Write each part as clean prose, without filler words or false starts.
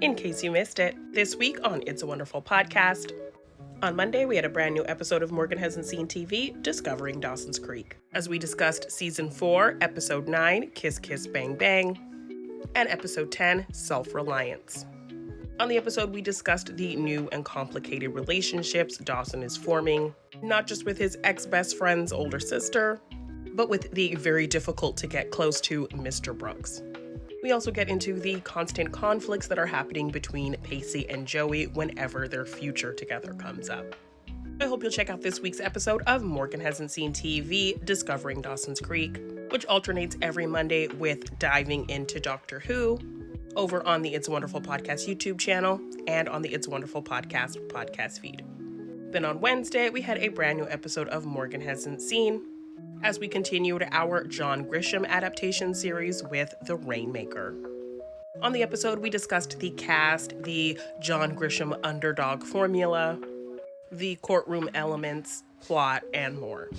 In case you missed it, this week on It's a Wonderful Podcast. On Monday, we had a brand new episode of Morgan Hasn't Seen TV, Discovering Dawson's Creek, as we discussed Season 4, Episode 9, Kiss Kiss Bang Bang, and Episode 10, Self-Reliance. On the episode, we discussed the new and complicated relationships Dawson is forming, not just with his ex-best friend's older sister, but with the very difficult to get close to Mr. Brooks. We also get into the constant conflicts that are happening between Pacey and Joey whenever their future together comes up. I hope you'll check out this week's episode of Morgan Hasn't Seen TV, Discovering Dawson's Creek, which alternates every Monday with diving into Doctor Who over on the It's a Wonderful Podcast YouTube channel and on the It's a Wonderful podcast feed. Then on Wednesday, we had a brand new episode of Morgan Hasn't Seen, as we continued our John Grisham adaptation series with The Rainmaker. On the episode, we discussed the cast, the John Grisham underdog formula, the courtroom elements, plot, and more.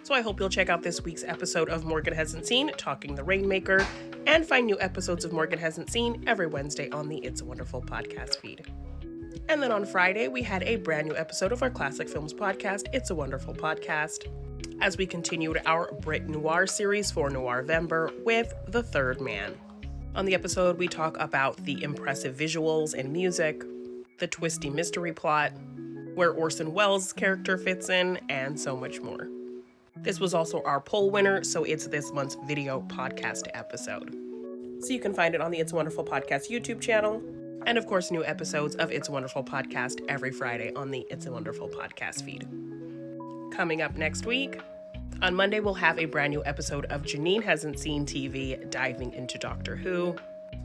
So I hope you'll check out this week's episode of Morgan Hasn't Seen, Talking the Rainmaker, and find new episodes of Morgan Hasn't Seen every Wednesday on the It's a Wonderful Podcast feed. And then on Friday, we had a brand new episode of our Classic Films podcast, It's a Wonderful Podcast, as we continued our Brit Noir series for Noirvember with The Third Man. On the episode, we talk about the impressive visuals and music, the twisty mystery plot, where Orson Welles' character fits in, and so much more. This was also our poll winner, so it's this month's video podcast episode. So you can find it on the It's a Wonderful Podcast YouTube channel, and of course, new episodes of It's a Wonderful Podcast every Friday on the It's a Wonderful Podcast feed. Coming up next week, on Monday, we'll have a brand new episode of Janine Hasn't Seen TV, diving into Doctor Who,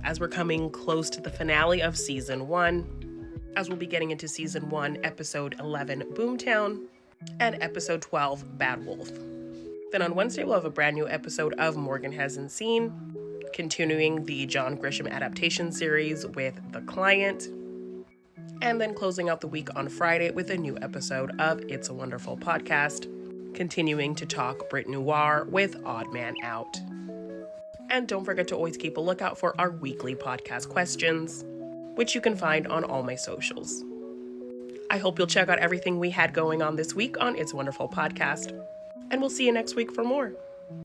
as we're coming close to the finale of Season 1, as we'll be getting into Season 1, Episode 11, Boomtown, and Episode 12, Bad Wolf. Then on Wednesday, we'll have a brand new episode of Morgan Hasn't Seen, continuing the John Grisham adaptation series with The Client, and then closing out the week on Friday with a new episode of It's a Wonderful Podcast, continuing to talk Brit Noir with Odd Man Out. And don't forget to always keep a lookout for our weekly podcast questions, which you can find on all my socials. I hope you'll check out everything we had going on this week on It's a Wonderful Podcast, and we'll see you next week for more.